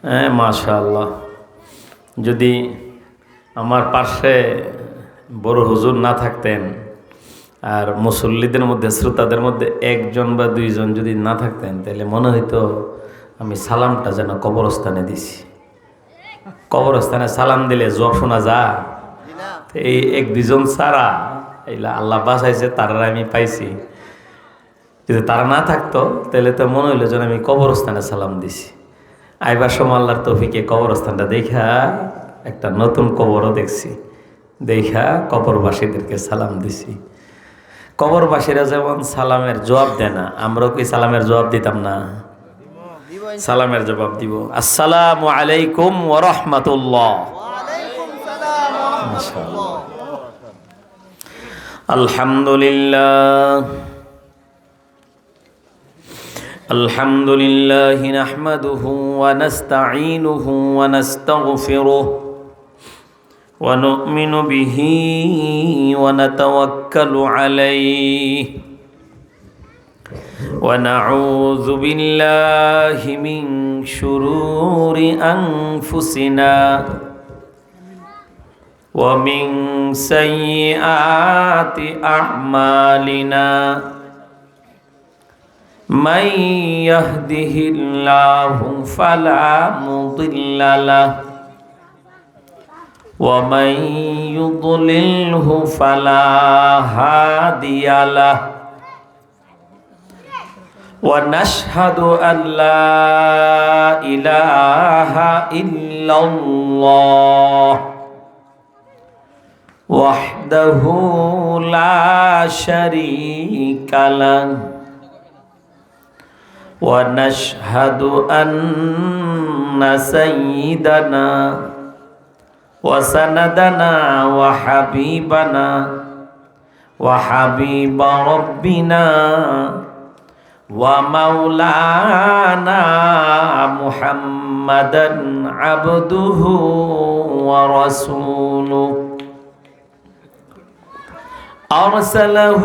হ্যাঁ, মাশাআল্লাহ। যদি আমার পাশে বড় হুজুর না থাকতেন আর মুসল্লিদের মধ্যে, শ্রোতাদের মধ্যে একজন বা দুইজন যদি না থাকতেন, তাহলে মনে হইতো আমি সালামটা যেন কবরস্থানে দিছি। কবরস্থানে সালাম দিলে জব শোনা যায়। এই এক দুইজন ছাড়া এইলা আল্লাহ বাঁচাইছে, তারা আমি পাইছি। যদি তারা না থাকতো তাহলে তো মনে হইলো যেন আমি কবরস্থানে সালাম দিছি। আইবার সময় আল্লাহর তৌফিকে কবরস্থানটা দেখা একটা নতুন কবরও দেখছি, দেখা কবরবাসীদেরকে সালাম দিছি। কবরবাসীরা যেমন সালামের জবাব দেয় না, আমরাও কি সালামের জবাব দিতাম না? সালামের জবাব দিব, আসসালামু আলাইকুম ওয়া রাহমাতুল্লাহ। মাশাআল্লাহ। আলহামদুলিল্লাহ আলহামদুলিল্লাহি নাহমাদুহু ওয়া নাস্তাঈনুহু ওয়া নাস্তাগফিরুহু ওয়া নু'মিনু বিহি ওয়া নাতাওয়াক্কালু আলাইহি ওয়া নাউযু বিল্লাহি মিন শুরুরি আনফুসিনা ওয়া মিন সাইয়্যাতি আ'মালিনা। من يهده الله فلا مضل له ومن يضلله فلا هادي له ونشهد أن لا إله إلا الله وحده لا شريك له ونشهد أن سيدنا وسندنا وحبيبنا وحبيب ربنا ومولانا محمدا عبده ورسوله أرسله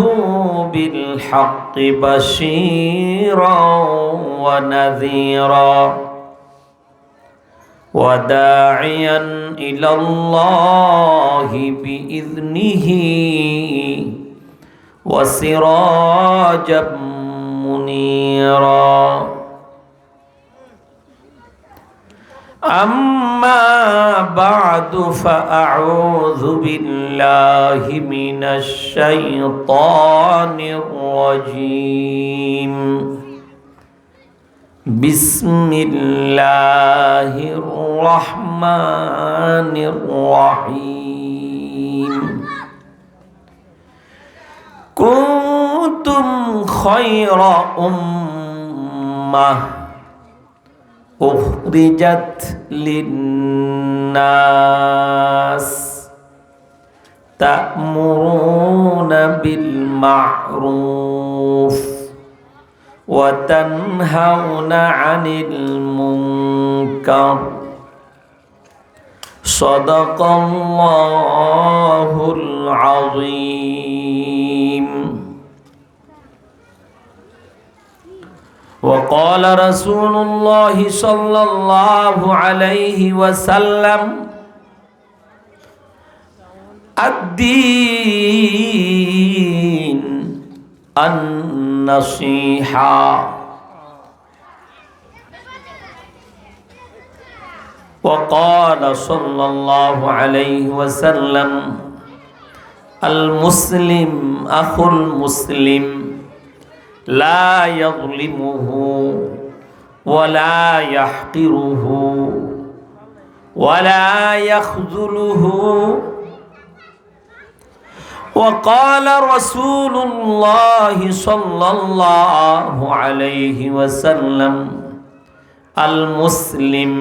بالحق بشيرا ونذيرا وداعيا إلى الله بإذنه وسراجا منيرا. أما بعد فأعوذ بالله من الشيطان الرجيم. بسم الله الرحمن الرحيم. كنتم خير أمة أخرجت للناس تأمرون بالمعروف وتنهون عن المنكر. صدق الله العظيم. وقال رسول الله صلى الله عليه وسلم الدين النصيحة. وقال صلى الله عليه وسلم المسلم أخو المسلم لا يظلمه ولا يحقره ولا يخذله. وقال رسول الله صلى الله عليه وسلم المسلم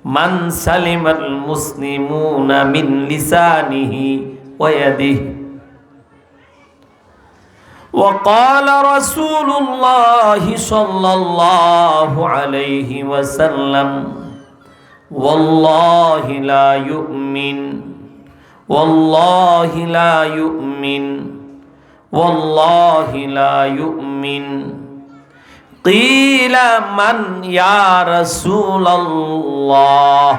من سلم المسلمون من لسانه ويده. وقال رسول الله صلى الله عليه وسلم والله لا يؤمن والله لا يؤمن والله لا يؤمن قيل من يا رسول الله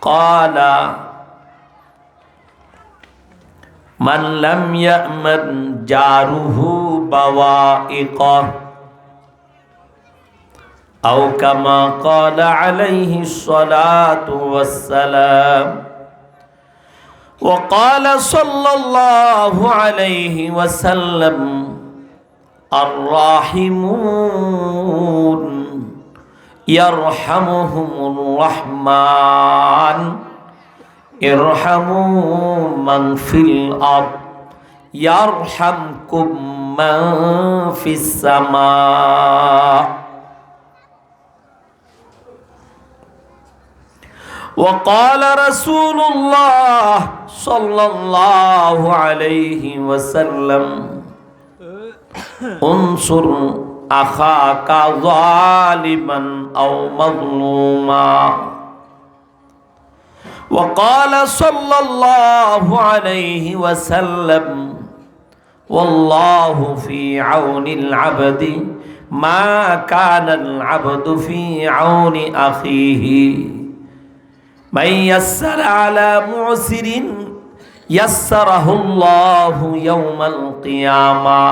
قال من لم يأمن جاره بوائقه أو كما قال عليه الصلاة والسلام وقال صلى الله عليه وسلم الراحمون يرحمهم الرحمن ارحموا من في الأرض يرحمكم من في السماء وقال رسول الله صلى الله عليه وسلم انصر أخاك ظالما أو مظلوما وقال صلى الله عليه وسلم والله في عون العبد ما كان العبد في عون أخيه من يسر على معسر يسره الله يوم القيامة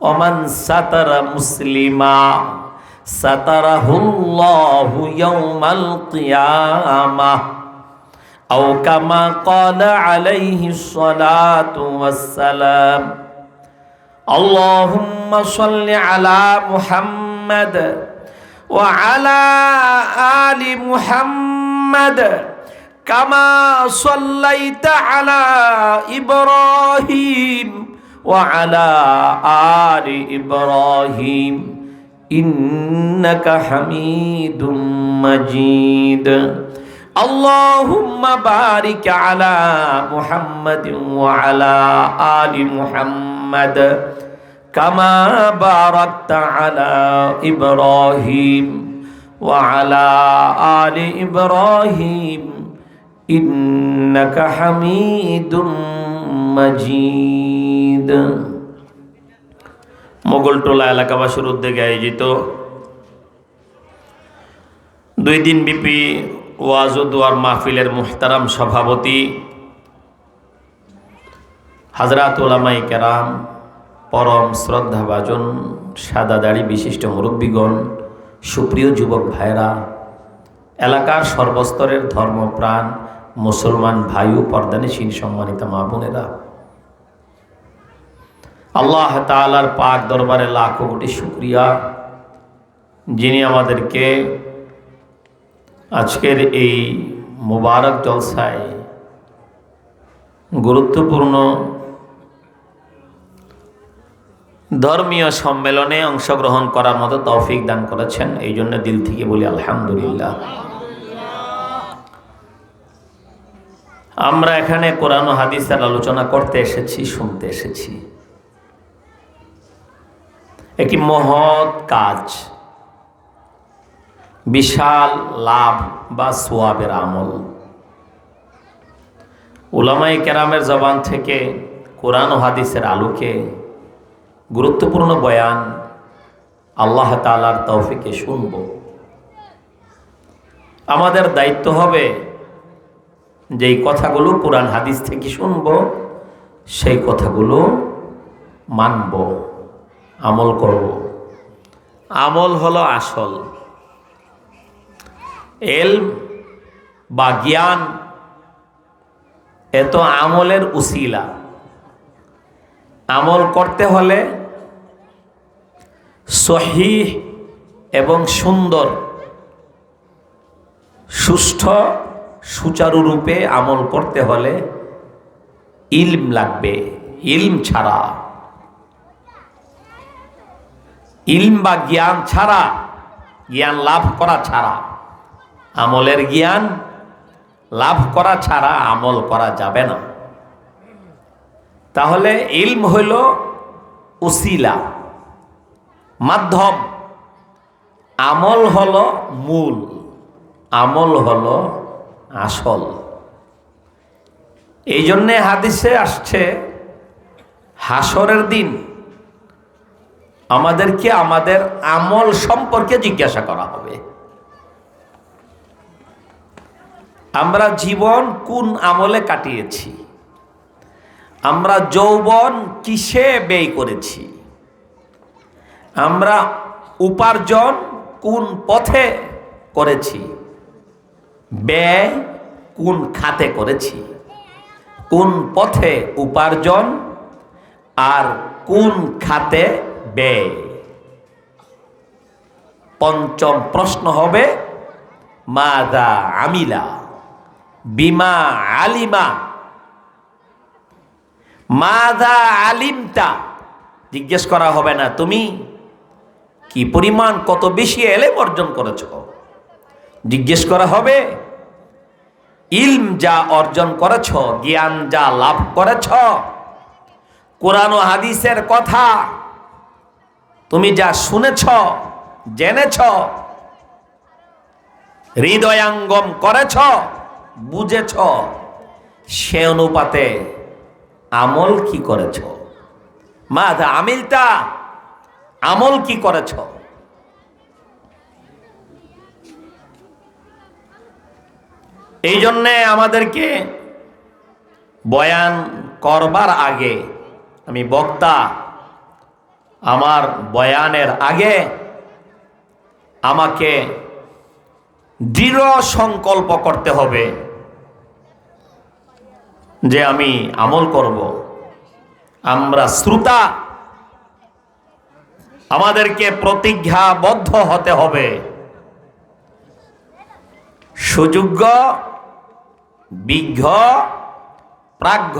ومن ستر مسلما ستره الله يوم القيامة أو كما قال عليه الصلاة والسلام اللهم صل على محمد وعلى آل محمد كما صليت على إبراهيم وعلى آل إبراهيم إنك حميد مجيد اللهم بارك على محمد وعلى آل محمد كما باركت على إبراهيم وعلى آل إبراهيم إنك حميد مجيد মোগলটোলা এলাকাবাসীর উদ্যোগে আয়োজিত 2 দিন ব্যাপী ওয়াজ ও দোয়ার মাহফিলের মুহতারাম সভাপতি হযরত উলামায়ে কেরাম, পরম শ্রদ্ধাভাজন সাদাদাড়ি বিশিষ্ট মুরব্বীগণ, সুপ্রিয় যুবক ভাইরা, এলাকার সর্বস্তরের ধর্মপ্রাণ মুসলমান ভাই ও পর্দানিশীল সম্মানিত মা বোনেরা, আল্লাহ তাআলার পাক দরবারে লাখো কোটি শুকরিয়া, যিনি আমাদেরকে আজকের এই মুবারক জলসায় গুরুত্বপূর্ণ ধর্মীয় সম্মেলনে অংশগ্রহণ করার মতো তৌফিক দান করেছেন। এই জন্য দিল থেকে বলি আলহামদুলিল্লাহ। আমরা এখানে কোরআন ও হাদিসের আলোচনা করতে এসেছি, শুনতে এসেছি। একটি মহৎ কাজ, বিশাল লাভ বা সোয়াবের আমল। উলামায়ে কেরামের জবান থেকে কোরআন ও হাদিসের আলোকে গুরুত্বপূর্ণ বয়ান আল্লাহ তাআলার তৌফিকে শুনব। আমাদের দায়িত্ব হবে যেই কথাগুলো কোরআন হাদিস থেকে শুনব সেই কথাগুলো মানব, আমল করব। আমল হলো আসল। ইলম বা জ্ঞান এত আমলের উসিলা। আমল করতে হলে সহিহ এবং সুন্দর, সুষ্ঠু, সুচারুরূপে আমল করতে হলে ইলম লাগবে। ইলম ছাড়া, ইলম বা জ্ঞান ছাড়া, জ্ঞান লাভ করা ছাড়া, আমলের জ্ঞান লাভ করা ছাড়া আমল করা যাবে না। তাহলে ইলম হইল উসিলা, মাধ্যম, আমল হলো মূল, আমল হলো আসল। এই জন্যে হাদিসে আসছে হাসরের দিন আমাদেরকে আমাদের আমল সম্পর্কে জিজ্ঞাসা করা হবে। আমরা জীবন কোন আমলে কাটিয়েছি, আমরা যৌবন কিসে ব্যয় করেছি, আমরা উপার্জন কোন পথে করেছি, ব্যয় কোন খাতে করেছি, কোন পথে উপার্জন আর কোন খাতে ব্যয়। পঞ্চম প্রশ্ন হবে মাযা আমিলা বিমা আলিমা। মাযা আলিমতা জিজ্ঞেস করা হবে না তুমি কি পরিমাণ কত বেশি এলেম অর্জন করেছ, জিজ্ঞেস করা হবে ইলম যা অর্জন করেছ, জ্ঞান যা লাভ করেছ, কোরআন ও হাদিসের কথা তুমি যা শুনেছ, জেনেছ, হৃদয়াঙ্গম করেছ, বুঝেছ, সে অনুপাতে আমল কি করেছ। মাযা আমিলতা, আমল কি করেছ। এই জন্যে আমাদেরকে বয়ান করবার আগে, আমি বক্তা, আমার বয়ানের আগে আমাকে দৃঢ় সংকল্প করতে হবে যে আমি আমল করব। আমরা শ্রোতা, আমাদেরকে প্রতিজ্ঞাবদ্ধ হতে হবে। সুযোগ্য, বিজ্ঞ, প্রাজ্ঞ,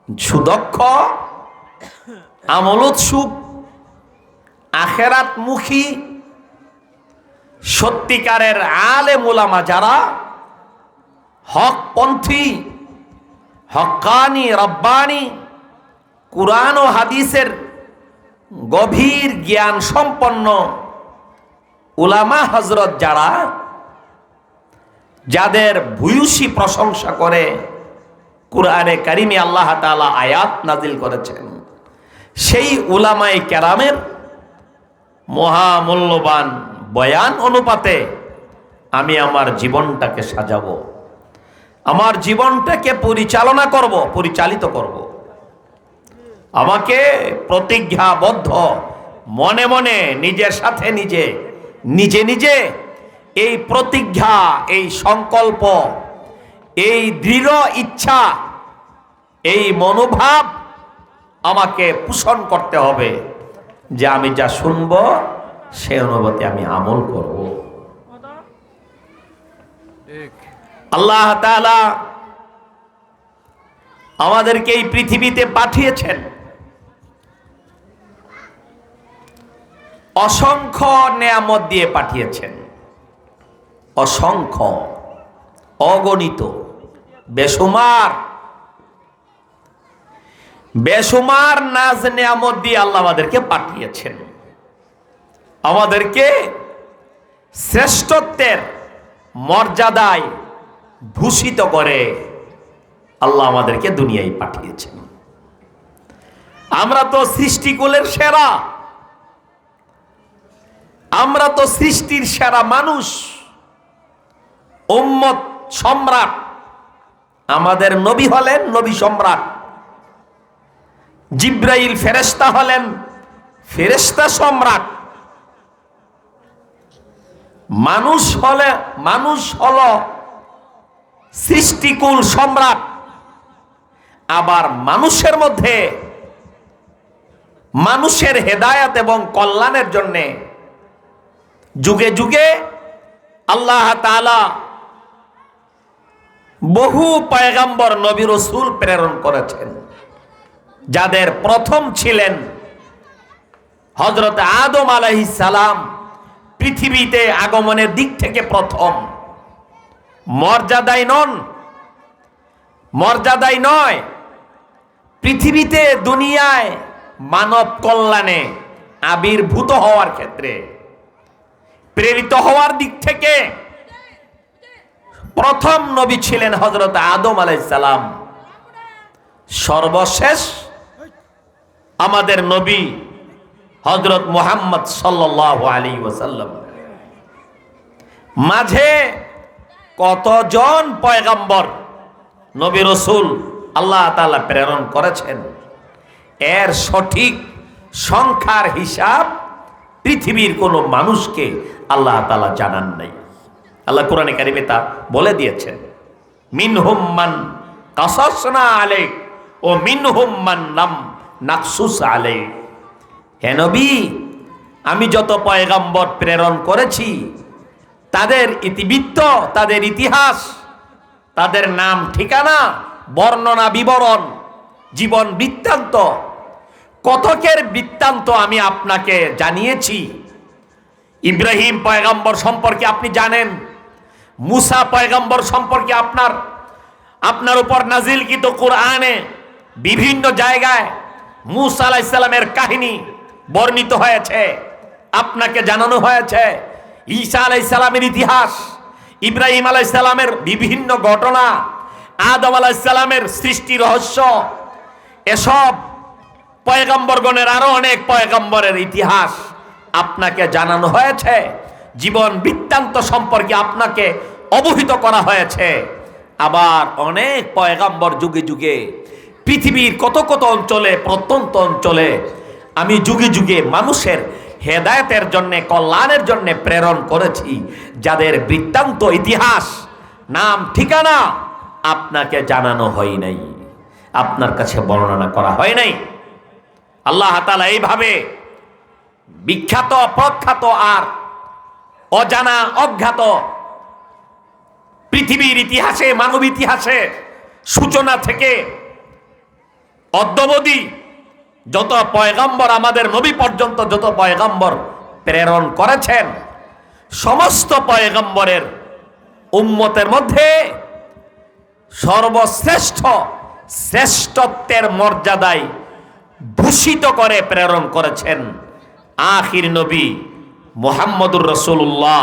সুদক্ষ, আমলোৎসুক, আখেরাতমুখী, সত্যিকারের আলেম উলামা যারা হকপন্থী, হক্কানি, রব্বানি, কুরআন ও হাদিসের গভীর জ্ঞান সম্পন্ন উলামা হযরত যারা, যাদের ভূয়সী প্রশংসা করে কুরআনে কারিমে আল্লাহ তাআলা আয়াত নাজিল করেছেন, সেই উলামায়ে কেরামের মহামূল্যবান বয়ান অনুপাতে আমি আমার জীবনটাকে সাজাবো, আমার জীবনটাকে পরিচালিত করব। আমাকে প্রতিজ্ঞাবদ্ধ মনে মনে নিজের সাথে নিজে এই প্রতিজ্ঞা, এই সংকল্প, এই দৃঢ় ইচ্ছা, এই মনোভাব আমাকে পোষণ করতে হবে যে আমি যা শুনব সে অনুপাতে আমি আমল করব। আল্লাহ তাআলা আমাদেরকে এই পৃথিবীতে পাঠিয়েছেন অসংখ্য নেয়ামত দিয়ে পাঠিয়েছেন, অসংখ্য, অগণিত, বেশুমার নাজ নেয়ামত দিয়ে আল্লাহ আমাদেরকে পাঠিয়েছেন। আমাদেরকে শ্রেষ্ঠত্বের মর্যাদায় ভূষিত করে আল্লাহ আমাদেরকে দুনিয়ায় পাঠিয়েছেন। আমরা তো সৃষ্টিকুলের সেরা, আমরা তো সৃষ্টির সেরা মানুষ, উম্মত সম্রাট। আমাদের নবী হলেন নবী সম্রাট, জিব্রাইল ফেরেশতা হলেন ফেরেশতা সম্রাট। মানুষ হলো সৃষ্টিকুল সম্রাট। আবার মানুষের মধ্যে মানুষের হেদায়েত এবং কল্যাণের জন্য যুগে যুগে আল্লাহ তাআলা বহু পয়গম্বর, নবী, রাসূল প্রেরণ করেছেন, যাদের প্রথম ছিলেন হযরত আদম আলাইহিস সালাম। পৃথিবীতে আগমনের দিক থেকে প্রথম, মর্যাদায় নয়, পৃথিবীতে দুনিয়ায় মানব কল্যাণে আবির্ভূত হওয়ার ক্ষেত্রে, প্রেরিত হওয়ার দিক থেকে প্রথম নবী ছিলেন হযরত আদম আলাইহিস সালাম। সর্বশেষ আমাদের নবী হযরত মুহাম্মদ সাল্লাল্লাহু আলাইহি ওয়াসাল্লাম। মাঝে কতজন পয়গম্বর নবী রাসূল আল্লাহ তাআলা প্রেরণ করেছেন, এর সঠিক সংখ্যার হিসাব পৃথিবীর কোনো মানুষকে আল্লাহ তাআলা জানান নাই। আল্লাহ কোরআনে কারিমে তা বলে দিয়েছেন, মিনহুম মান কাসাসনা আলাইক ও মিনহুম মান লাম নাকসুস আলাইক। হে নবী, আমি যত পয়গম্বর প্রেরণ করেছি তাদের ইতিবৃত্ত, তাদের ইতিহাস, তাদের নাম ঠিকানা, বর্ণনা, বিবরণ, জীবন বৃত্তান্ত, কতকের বৃত্তান্ত আমি আপনাকে জানিয়েছি। ইব্রাহিম পয়গম্বর সম্পর্কে আপনি জানেন, মুসা পয়গম্বর সম্পর্কে আপনার উপর নাজিলকৃত কোরআনে বিভিন্ন জায়গায় মুসা আলাইহিস সালামের কাহিনী বর্ণিত হয়েছে, আপনাকে জানানো হয়েছে। ঈসা আলাইহিস সালামের ইতিহাস, ইব্রাহিম আলাইহিস সালামের বিভিন্ন ঘটনা, আদম আলাইহিস সালামের সৃষ্টি রহস্য, এসব পয়গম্বরগণের আরো অনেক পয়গম্বরের ইতিহাস আপনাকে জানানো হয়েছে। জীবন বৃত্তান্ত সম্পর্কে আপনাকে অবহিত করা হয়েছে। আবার অনেক পয়গম্বর যুগে যুগে পৃথিবীর কত কত অঞ্চলে, প্রত্যন্ত অঞ্চলে আমি যুগে যুগে মানুষের হেদায়েতের জন্য, কল্যাণের জন্য প্রেরণ করেছি, যাদের বৃত্তান্ত, ইতিহাস, নাম, ঠিকানা আপনাকে জানানো হয় নাই, আপনার কাছে বর্ণনা করা হয় নাই। আল্লাহ তাআলা এইভাবে বিখ্যাত, প্রখ্যাত আর অজানা, অজ্ঞাত পৃথিবীর ইতিহাসে, মানব ইতিহাসে সূচনা থেকে অদ্যাবধি যত পয়গম্বর, আমাদের নবী পর্যন্ত যত পয়গম্বর প্রেরণ করেছেন, সমস্ত পয়গম্বরের উম্মতের মধ্যে সর্বশ্রেষ্ঠ, শ্রেষ্ঠত্বের মর্যাদায় ভূষিত করে প্রেরণ করেছেন আখির নবী মুহাম্মদুর রাসূলুল্লাহ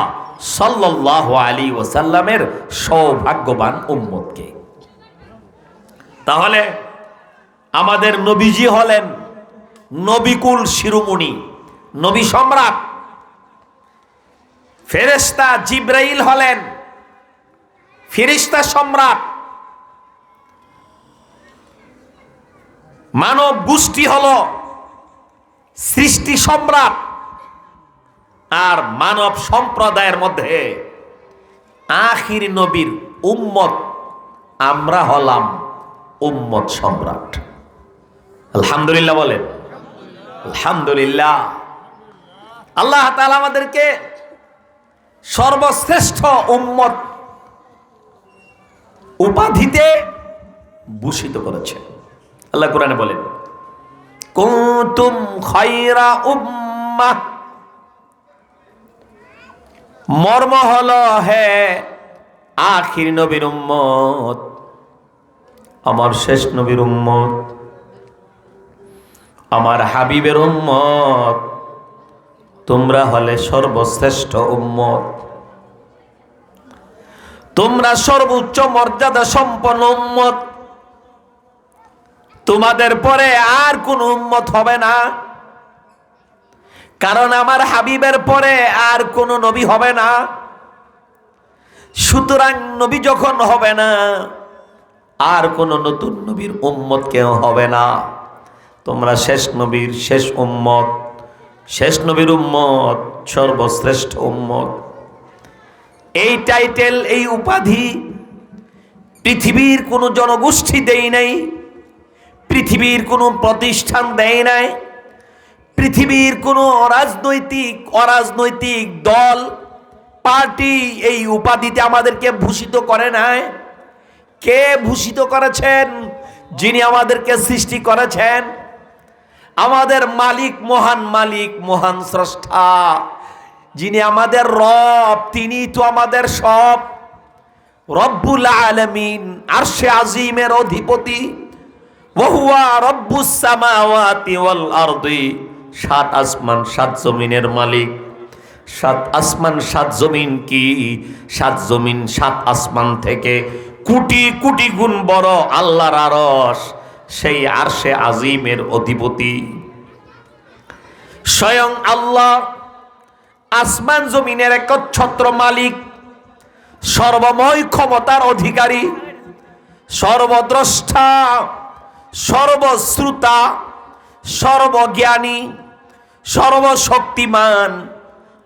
সাল্লাল্লাহু আলাইহি ওয়াসাল্লামের সৌভাগ্যবান উম্মতকে। তাহলে আমাদের নবীজি হলেন নবিকুল শিরোমণি, নবী সম্রাট। ফেরেশতা জিবরাইল হলেন ফেরেশতা সম্রাট। মানব গোষ্ঠী হলো সৃষ্টি সম্রাট। আর মানব সম্প্রদায়ের মধ্যে আখির নবীর উম্মত আমরা হলাম উম্মত সম্রাট। আলহামদুলিল্লাহ বলেন, আলহামদুলিল্লাহ। আল্লাহ তাআলা আমাদেরকে সর্বশ্রেষ্ঠ উম্মত উপাধিতে ভূষিত করেছে। আল্লাহ কোরআনে বলেন, কুনতুম খায়রা উম্মাহ, মর্ম হলো হে আখির নবীর উম্মত, আমার শেষ নবীর উম্মত, আমার হাবিবের উম্মত, তোমরা হলে সর্বশ্রেষ্ঠ উম্মত, তোমরা সর্বোচ্চ মর্যাদা সম্পন্ন উম্মত। তোমাদের পরে আর কোন উম্মত হবে না, কারণ আমার হাবিবের পরে আর কোন নবী হবে না। সুতরাং নবী যখন হবে না, আর কোন নতুন নবীর উম্মত কেউ হবে না। তোমরা শেষ নবীর শেষ উম্মত, শেষ নবীর উম্মত, সর্বশ্রেষ্ঠ উম্মত। এই টাইটেল, এই উপাধি পৃথিবীর কোনো জনগোষ্ঠী দেয় নাই, পৃথিবীর কোনো প্রতিষ্ঠান দেয় নাই, পৃথিবীর কোনো অরাজনৈতিক দল, পার্টি এই উপাধিতে আমাদেরকে ভূষিত করে নাই। কে ভূষিত করেছেন? যিনি আমাদেরকে সৃষ্টি করেছেন, আমাদের মালিক, মহান মালিক, মহান স্রষ্টা, যিনি আমাদের রব, তিনি তো আমাদের সব। রব্বুল আলামিন, আরশে আজিমের অধিপতি। ওয়া হুয়া রব্বুস সামাওয়াতি ওয়াল আরদি, সাত আসমান সাত জমিনের মালিক। সাত আসমান সাত জমিন কি? সাত জমিন সাত আসমান থেকে কোটি কোটি গুণ বড় আল্লাহর আরশ, সেই আরশে আজিমের অধিপতি। স্বয়ং আল্লাহ আসমান জমিনের একচ্ছত্র মালিক, সর্বময় ক্ষমতার অধিকারী, সর্বদ্রষ্টা, সর্বশ্রোতা, সর্বজ্ঞানী, সর্বশক্তিমান,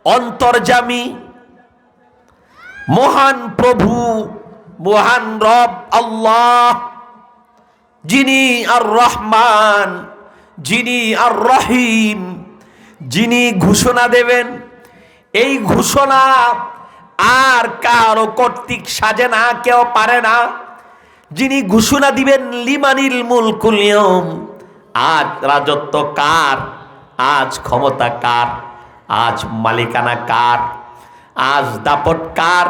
অন্তর্যামী, মহান প্রভু, মহান রব আল্লাহ, যিনি আর রহমান, যিনি আর রহিম, যিনি ঘোষণা দেবেন। এই ঘোষণা আর কারো কর্তৃক সাজে না, কেউ পারে না। যিনি ঘোষণা দিবেন লিমানিল মুলকুল ইয়াউম, আজ রাজত্ব কার, আজ ক্ষমতা কার, আজ মালিকানা কার, আজ দাপট কার,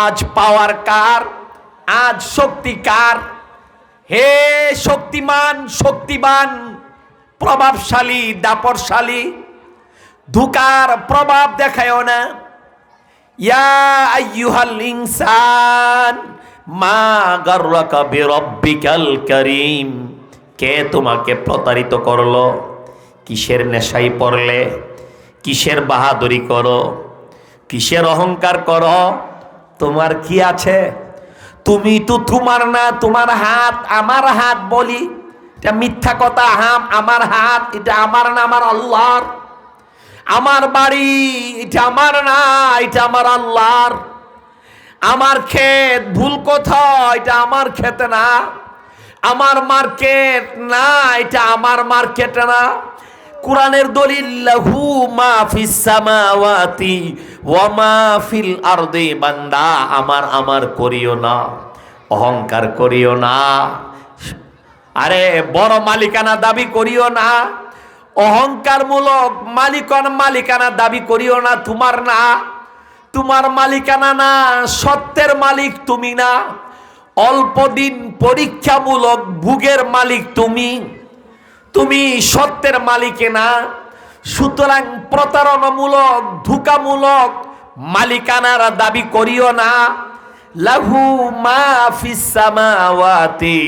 আজ পাওয়ার কার, আজ শক্তি কার। হে শক্তিমান, শক্তিবান, প্রভাবশালী, দাপটশালী, ধোঁকার প্রভাব দেখায়ও না। ইয়া আইয়ুহাল ইনসান মা গাররাকা বিরব্বিকাল কারীম, কে তোমাকে প্রতারিত করলো? কিসের নেশায় পড়লে? কিসের বাহাদুরি করো? কিসের অহংকার করো? তোমার কি আছে? তুমি তো তোমার না, তোমার হাত আমার হাত বলি, এটা মিথ্যা কথা। আমার হাত, এটা আমার না, আমার আল্লাহর। আমার বাড়ি, এটা আমার না, এটা আমার আল্লাহর। আমার ক্ষেত, ভুল কথা, এটা আমার ক্ষেত না। আমার মার্কেট না, এটা আমার মার্কেট না। কোরআনের দলিল লাহু মা ফিস সামাওয়াতি ওয়া মা ফিল আরদি। বান্দা আমার আমার করিও না, অহংকার করিও না। আরে বড় মালিকানা দাবি করিও না, অহংকারমূলক মালিকানা দাবি করিও না। তোমার না, তোমার মালিকানা না, সত্যের মালিক তুমি না। অল্প দিন পরীক্ষামূলক ভোগের মালিক তুমি, তুমি সত্যের মালিকে না। সুতরাং প্রতারণামূলক, ধোঁকামূলক মালিকানার দাবি করিও না। লাহু মা ফিস সামাওয়াতি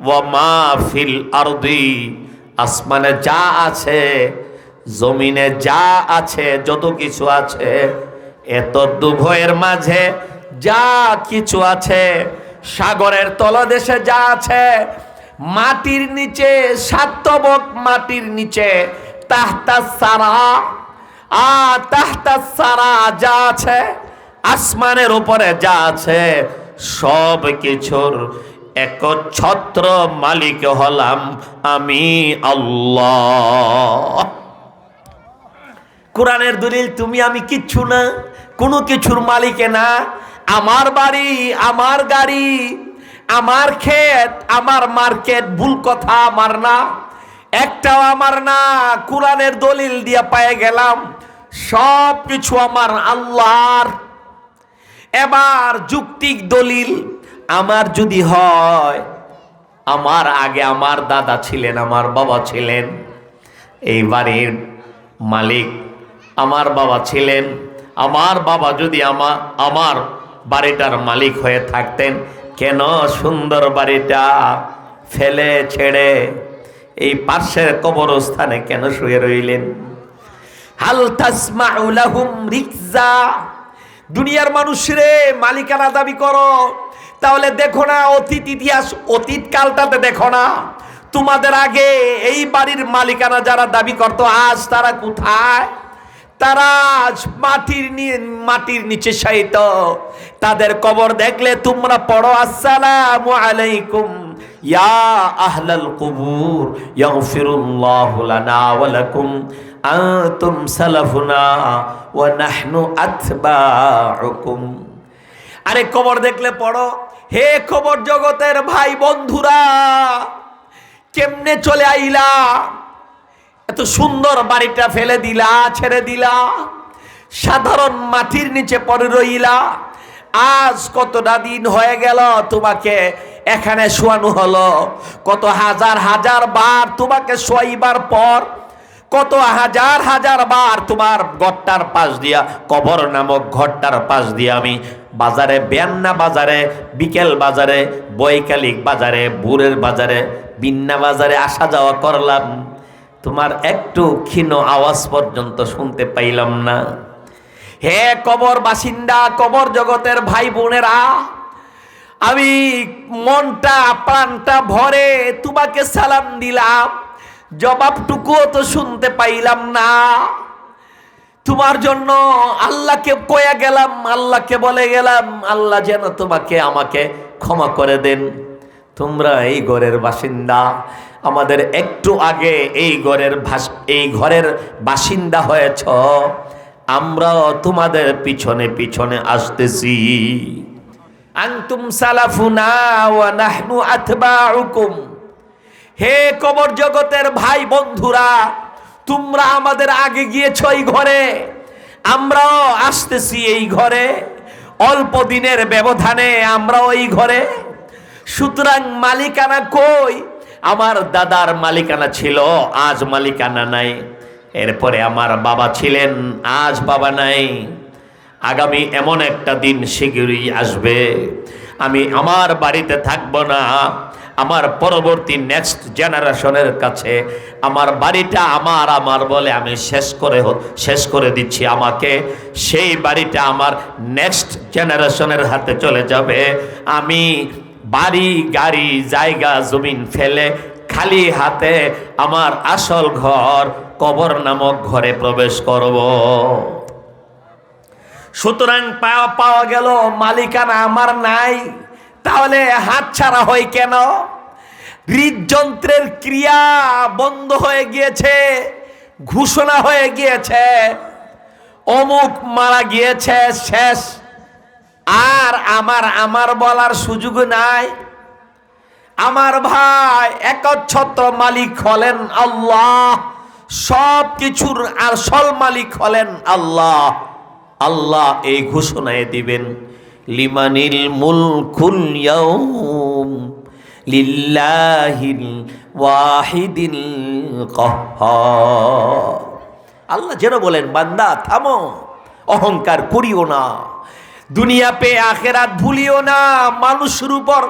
ওয়া মা ফিল আরদি, আসমানে যা আছে, জমিনে যা আছে, যত কিছু আছে, এত দুভয়ের মাঝে যা কিছু আছে, সাগরের তলদেশে যা আছে, মাটির নিচে, সাতবক মাটির নিচে, তাহতা সারা, তাহতা সারা যা আছে, আসমানের উপরে যা আছে, সব কিছুর একচ্ছত্র মালিক হলাম আমি আল্লাহ। কোরআনের দলিল তুমি আমি কিচ্ছু না, কোনো কিছুর মালিকে না। আমার বাড়ি, আমার গাড়ি, আমার ক্ষেত, আমার মার্কেট, ভুল কথা, আমার না, একটাও আমার না। কোরআনের দলিল দিয়ে পেয়ে গেলাম সব কিছু আমার আল্লাহর। এবার যুক্তিক দলিল আমার যদি হয়, আমার আগে আমার দাদা ছিলেন, আমার বাবা ছিলেন, এই বাড়ির মালিক আমার বাবা ছিলেন। আমার বাবা যদি আমার বাড়িটার মালিক হয়ে থাকতেন, কেন সুন্দর বাড়িটা ফেলে ছেড়ে এই পাশের কবরস্থানে কেন শুয়ে রইলেন? হাল তাসমাউ লাহুম রিকজা। দুনিয়ার মানুষরে মালিকানা দাবি করো, তাহলে দেখো না অতীত ইতিহাস, অতীত কালটাতে দেখো না, তোমাদের আগে এই বাড়ির মালিকানা যারা দাবি করতো, আজ তারা কোথায়? তারা আজ মাটির নিচে শায়িত। তাদের কবর দেখলে তোমরা পড়ো আসসালামু আলাইকুম ইয়া আহলাল কুবুর ইয়াগফিরুল্লাহু লানা ওয়া লাকুম আনতুম সালাফুনা ওয়া নাহনু আতবাউকুম। আরে কবর দেখলে পড়ো, হে কবর জগতের ভাই বন্ধুরা, কেমনে চলে আইলা? এত সুন্দর বাড়িটা ফেলে দিলা, ছেড়ে দিলা, সাধারণ মাটির নিচে পড়ে রইলা। আজ কতটা দিন হয়ে গেল তোমাকে এখানে শোয়ানো হলো, কত হাজার হাজার বার তোমাকে শোয়াইবার পর, কত হাজার হাজার বার তোমার ঘরটার পাশ দিয়া, কবর নামক ঘরটার পাশ দিয়া আমি বাজারে, বেন্না বাজারে, বিকেল বাজারে, বৈকালিক বাজারে, ভোরের বাজারে, বিন্না বাজারে আসা যাওয়া করলাম। তোমার একটু ক্ষীণ আওয়াজ পর্যন্ত শুনতে পাইলাম না। হে কবর বাসিন্দা, কবর জগতের ভাই বোনেরা, আমি মনটা প্রাণটা ভরে তোমাকে সালাম দিলাম, জবাবটুকুও তো শুনতে পাইলাম না। তোমার জন্য আল্লাহকে কয়ে গেলাম, আল্লাহকে বলে গেলাম, আল্লাহ যেন তোমাকে আমাকে ক্ষমা করে দেন। তোমরা এই ঘরের বাসিন্দা, আমাদের একটু আগে এই ঘরের বাসিন্দা হয়েছ, আমরাও তোমাদের পিছনে পিছনে আসতেছি। আনতুম সালাফুনা ওয়া নাহনু আতবাউকুম। হে কবর জগতের ভাই বন্ধুরা, তোমরা আমাদের আগে গিয়েছো এই ঘরে, আমরাও আসতেছি এই ঘরে, অল্প দিনের ব্যবধানে আমরাও এই ঘরে। সুতরাং মালিকানা কই? আমার দাদার মালিকানা ছিল, আজ মালিকানা নাই। এরপরে আমার বাবা ছিলেন, আজ বাবা নাই। আগামী এমন একটা দিন শীঘ্রই আসবে, আমি আমার বাড়িতে থাকবো না, আমার পরবর্তী নেক্সট জেনারেশনের কাছে আমার বাড়িটা আমার বলে আমি শেষ করে দিচ্ছি আমাকে। সেই বাড়িটা আমার নেক্সট জেনারেশনের হাতে চলে যাবে। আমি বাড়ি গাড়ি জায়গা জমিন ফেলে খালি হাতে আমার আসল ঘর কবর নামক ঘরে প্রবেশ করব। সুতরাং পাওয়া গেল মালিকানা আমার নাই, তাহলে হাত ছাড়া হয় কেন? হৃদযন্ত্রের ক্রিয়া বন্ধ হয়ে গিয়েছে, ঘোষণা হয়ে গিয়েছে অমুক মারা গিয়েছে, শেষ। আর আমার বলার সুযোগ নাই। আমার ভাই একচ্ছত্র মালিক হলেন আল্লাহ, সব কিছুর আসল মালিক হলেন আল্লাহ। আল্লাহ এই ঘোষণায় দিবেন, লিমানিল মুলকুল ইয়াউম লিল্লাহিল ওয়াহিদিল কাহ্হার। আল্লাহ যেন বলেন, বান্দা থামো, অহংকার করিও না, দুনিয়া পেয়ে আখেরাত ভুলিও না, মানুষের উপর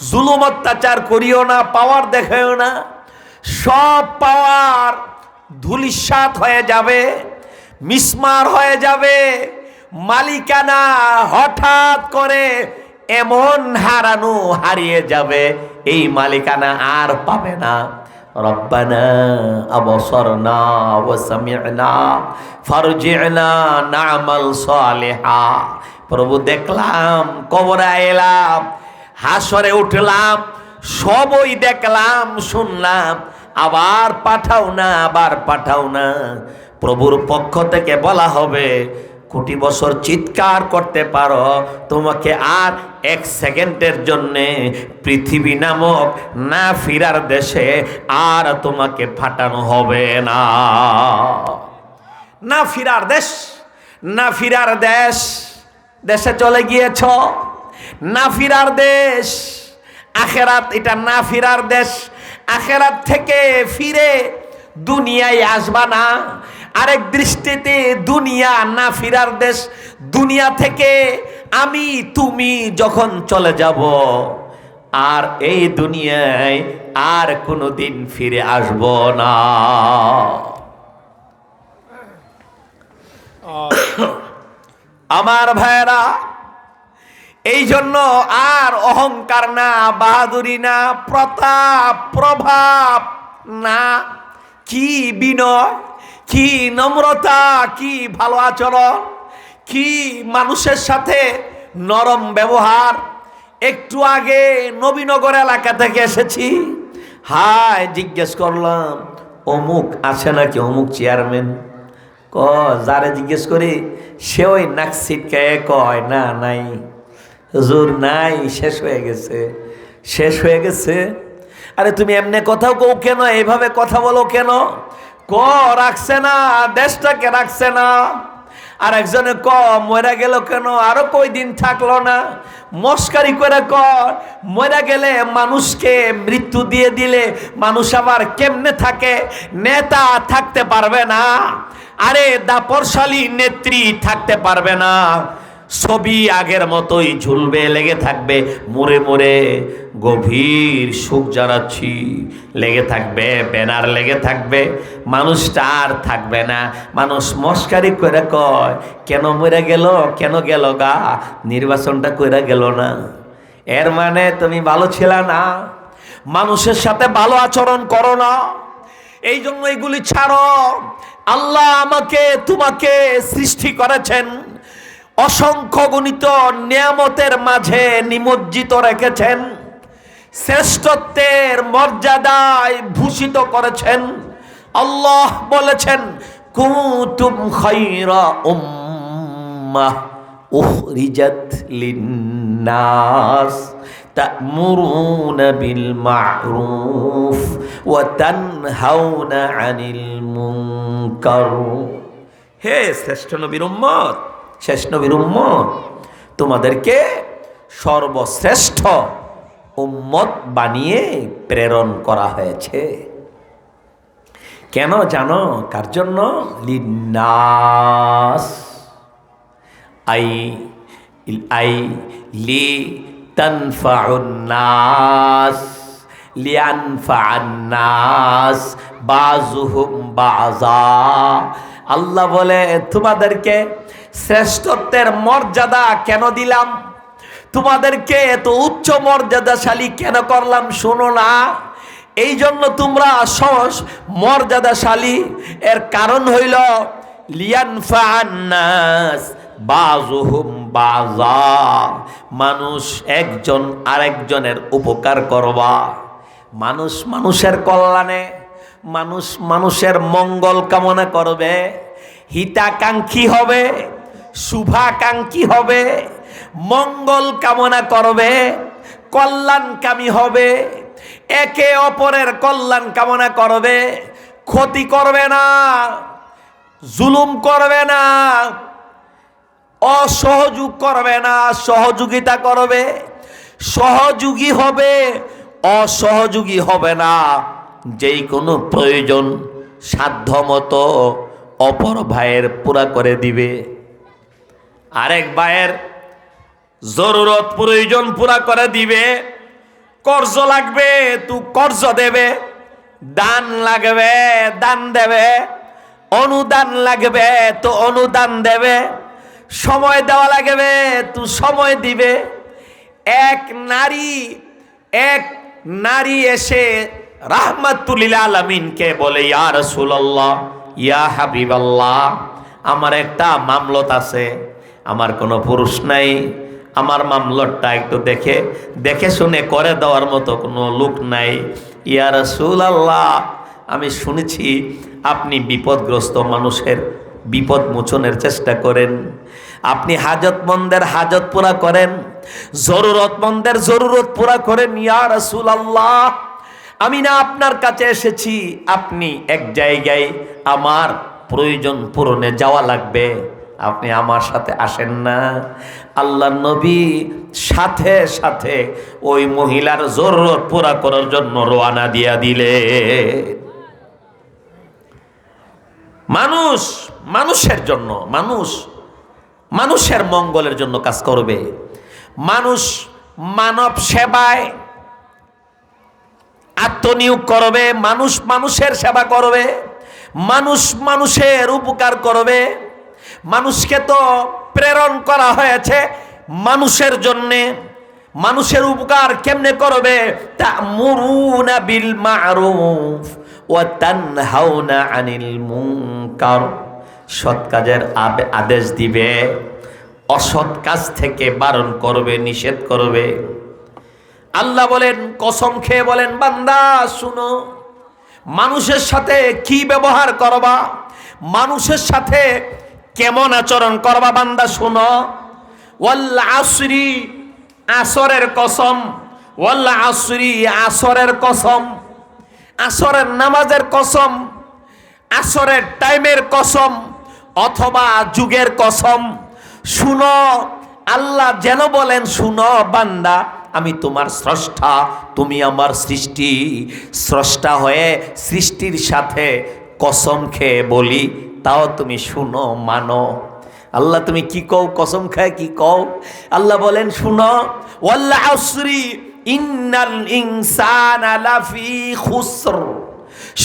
জুলুম অত্যাচার করিও না, পাওয়ার দেখাও না। সব পাওয়ার ধূলিসাৎ হয়ে যাবে, মিসমার হয়ে যাবে। মালিকানা হঠাৎ করে এমন হারিয়ে যাবে, এই মালিকানা আর পাবে না। রব্বানা আবসরনা ওয়া সামি'না ফারজি'না না'মাল সালিহা। প্রভু দেখলাম, কবরে এলাম, হাসরে উঠলাম, সবই দেখলাম শুনলাম, আবার পাঠাও না। প্রভুর পক্ষ থেকে বলা হবে, কোটি বছর চিৎকার করতে পারো, তোমাকে আর এক সেকেন্ডের জন্যে পৃথিবী নামক না ফিরার দেশে আর তোমাকে পাঠানো হবে না। না ফিরার দেশে চলে গিয়েছ, না ফিরার দেশ আখেরাত। এটা না ফিরার দেশ। আখেরাত থেকে ফিরে দুনিয়ায় আসবা না। আরেক দৃষ্টিতে দুনিয়া না ফিরার দেশ। দুনিয়া থেকে আমি তুমি যখন চলে যাব, আর এই দুনিয়ায় আর কোনোদিন ফিরে আসব না। আমার ভাইরা, এই জন্য আর অহংকার না, বাহাদুরি না, প্রতাপ প্রভাব না, কি বিনয়, কি নম্রতা, কি ভালো আচরণ, কি মানুষের সাথে নরম ব্যবহার। একটু আগে নবীনগর এলাকা থেকে এসেছি, হাই জিজ্ঞেস করলাম, অমুক আছে নাকি, অমুক চেয়ারম্যান? যারে জিজ্ঞেস করি সে ওই নাক ছিটকায় কয়, না নাই হুজুর, নাই, শেষ হয়ে গেছে। আরে তুমি এমনি কথা কও কেন, এইভাবে কথা বলো কেন? রাখছে না, দেশটাকে রাখছে না। আর একজনে মরা গেল কেন, আরো কয়দিন থাকলো না। মস্কারি করে মরা গেলে মানুষকে মৃত্যু দিয়ে দিলে মানুষ আবার কেমনে থাকে? নেতা থাকতে পারবে না, আরে দাপরশালী নেত্রী থাকতে পারবে না। ছবি আগের মতোই ঝুলবে, লেগে থাকবে, মুড়ে মুড়ে গভীর সুখ জানাচ্ছি লেগে থাকবে, ব্যানার লেগে থাকবে। মানুষটা আর থাকবে না। মানুষ মস্কারি করে কয়, কেন মরে গেল, কেন গেল গা, নির্বাচনটা কইরা গেল না। এর মানে তুমি ভালো ছিল না, মানুষের সাথে ভালো আচরণ করো না, এই জন্য এগুলি ছাড়ো। আল্লাহ আমাকে তোমাকে সৃষ্টি করেছেন, অসংখ্য গণিত নিয়ামতের মাঝে নিমজ্জিত রেখেছেন, শ্রেষ্ঠত্বের মর্যাদায় ভূষিত করেছেন। আল্লাহ বলেছেন, কুনতুম খায়রা উম্মাহ উখরিজাত লিন্নাস তা'মুরুনা বিল মা'রুফ ওয়া তানহাউনা আনিল মুনকার। হে শ্রেষ্ঠ নবীর উম্মত, শেষ নবীর উম্মত, তোমাদেরকে সর্বশ্রেষ্ঠ উম্মত বানিয়ে প্রেরণ করা হয়েছে। কেন জানো? কার জন্য? লিন্নাস, আই লি তানফাউন নাস, লিয়ানফাআন নাস বাযুহুম বাযা। আল্লাহ বলে, তোমাদেরকে শ্রেষ্ঠত্বের মর্যাদা কেন দিলাম, তোমাদেরকে এত উচ্চ মর্যাদাশালী কেন করলাম শোনো না। এই জন্য তোমরা সহজ মর্যাদাশালী, এর কারণ হইল লিয়ানফাআন নাস বাযুহুম বাযা, মানুষ একজন আরেকজনের উপকার করবা। মানুষ মানুষের কল্যাণে, মানুষ মানুষের মঙ্গল কামনা করবে, হিতাকাঙ্ক্ষী হবে, শুভাকাঙ্ক্ষী হবে, মঙ্গল কামনা করবে, কল্যাণকামী হবে, একে অপরের কল্যাণ কামনা করবে, ক্ষতি করবে না, জুলুম করবে না, অসহযোগ করবে না, সহযোগিতা করবে, সহযোগী হবে, অসহযোগী হবে না। যেই কোনো প্রয়োজন সাধ্যমতো অপর ভাইয়ের পুরা করে দিবে, আরেক ভাইয়ের জরুরত প্রয়োজন পুরা করে দিবে। কর্জ লাগবে তু কর্জ দেবে, দান লাগবে দান দেবে, অনুদান লাগবে তো অনুদান দেবে, সময় দেওয়া লাগবে তু সময় দিবে। এক নারী এসে রাহমাতুল লিল আলামিনকে বলে, ইয়া রাসূলুল্লাহ, ইয়া হাবিবাল্লাহ, আমার একটা মামলত আছে, আমার কোনো পুরুষ নাই, আমার মামলতটা একটু দেখে শুনে করে দেওয়ার মতো কোনো লোক নাই। ইয়া রাসূলুল্লাহ, আমি শুনেছি আপনি বিপদগ্রস্ত মানুষের বিপদ মোচনের চেষ্টা করেন, আপনি হাজতমন্দের হাজত পুরা করেন, জরুরতমন্দের জরুরত পুরা করেন। ইয়া রাসূলুল্লাহ, আমি না আপনার কাছে এসেছি, আপনি এক জায়গায় আমার প্রয়োজন পূরণে যাওয়া লাগবে, আপনি আমার সাথে আসেন না। আল্লাহ নবী সাথে সাথে ওই মহিলার জরুরত পুরা করার জন্য রওনা দিয়া দিলে। মানুষ মানুষের জন্য, মানুষের মঙ্গলের জন্য কাজ করবে। মানুষ মানব সেবায় আত্মনিয়োগ করবে, মানুষ মানুষের সেবা করবে, মানুষ মানুষের উপকার করবে। মানুষকে তো প্রেরণ করা হয়েছে মানুষের জন্যে। মানুষের উপকার কেমনে করবে? তা'মুরুনা বিল মা'রুফ ওয়া তানহাউনা আনিল মুনকার, সৎ কাজের আদেশ দিবে, অসৎ কাজ থেকে বারণ করবে, নিষেধ করবে। আল্লাহ বলেন, কসম খেয়ে বলেন, বান্দা শুনো, মানুষের সাথে কি ব্যবহার করবা, মানুষের সাথে কেমন আচরণ করবা, বান্দা শুনো। ওয়াল আসরি, আসরের কসম, ওয়াল আসরি, আসরের কসম, আসরের নামাজের কসম, আসরের টাইমের কসম, অথবা যুগের কসম। শুনো, আল্লাহ যেন বলেন, শুনো বান্দা, আমি তোমার স্রষ্টা, তুমি আমার সৃষ্টি। স্রষ্টা হয়ে সৃষ্টির সাথে কসম খেয়ে বলি, তাও তুমি শুনো, মানো। আল্লাহ তুমি কি কও, কসম খায় কি কও? আল্লাহ বলেন শুনো, ওয়াল আসরি ইন্নাল ইনসানা লাফি খুসর।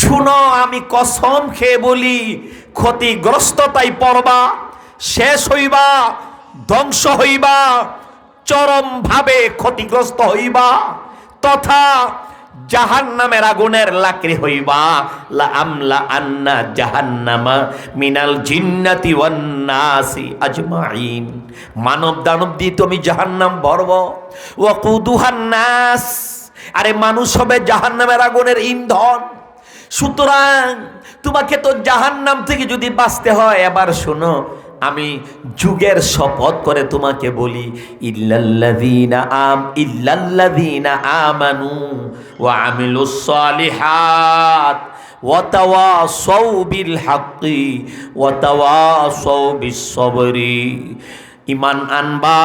শুনো আমি কসম খেয়ে বলি, ক্ষতিগ্রস্ততাই পড়বা, শেষ হইবা, ধ্বংস হইবা, চরম ভাবে ক্ষতিগ্রস্ত হইবা, তথা জাহান্নামের আগুনের লাকড়ি হইবা। লা আমলা আন্না জাহান্নামা মিনাল জিন্নাতি ওয়ান নাসি আজমাইন। মানব দানব দিয়ে তুমি জাহান্নাম ভরব। ওয়াকুদুহান নাস, আরে মানুষ হবে জাহান্নামের আগুনের ইন্ধন। সুতরাং তোমাকে তো জাহান্নাম থেকে যদি বাঁচতে হয়, এবার শোনো আমি যুগের শপথ করে তোমাকে বলি, ইল্লাল্লাযীনা আমানু ওয়া আমিলুস সালিহাত ওয়া তাওয়াসাউ বিল হাক্কি ওয়া তাওয়াসাউ বিস সবরি। ঈমান আনবা,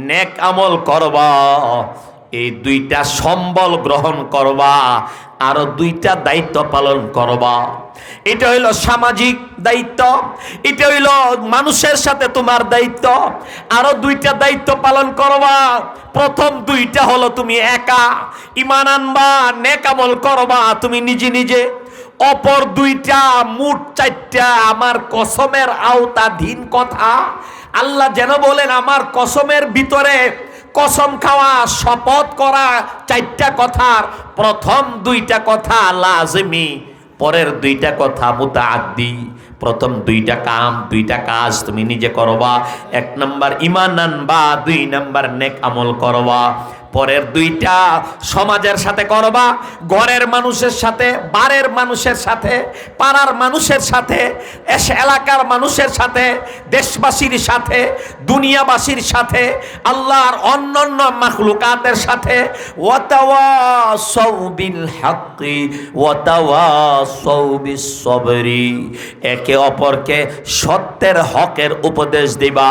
নেক আমল করবা, এই দুইটা সম্বল গ্রহণ করবা, আরো দুইটা দায়িত্ব পালন করবা। এটা হইল সামাজিক দায়িত্ব, এটা হইল মানুষের সাথে তোমার দায়িত্ব। আরো দুইটা দায়িত্ব পালন করবা। প্রথম দুইটা হলো তুমি একা ঈমান আনবা, নেক আমল করবা তুমি নিজে নিজে। অপর দুইটা মোট চারটা আমার কসমের আওতাধীন কথা। আল্লাহ যেন বলেন আমার কসমের ভিতরে কসম খাওয়া, শপথ করা চারটা কথার প্রথম দুইটা কথা লাজিমি, পরের দুইটা কথা মুতাআদ্দি। প্রথম দুইটা কাজ তুমি নিজে করবা। 1 নাম্বার ঈমান আনবা, 2 নাম্বার নেক আমল করবা। পরের দুইটা সমাজের সাথে করবা, ঘরের মানুষের সাথে, বাড়ির মানুষের সাথে, পাড়ার মানুষের সাথে, এলাকার মানুষের সাথে, দেশবাসীর সাথে, দুনিয়াবাসীর সাথে, আল্লাহর অন্যান্য মাখলুকাতের সাথে। ওয়া তাওয়াসাউ বিল হাক্কি ওয়া তাওয়াসাউ বিস সবরি। একে অপরকে সত্যের হকের উপদেশ দিবা,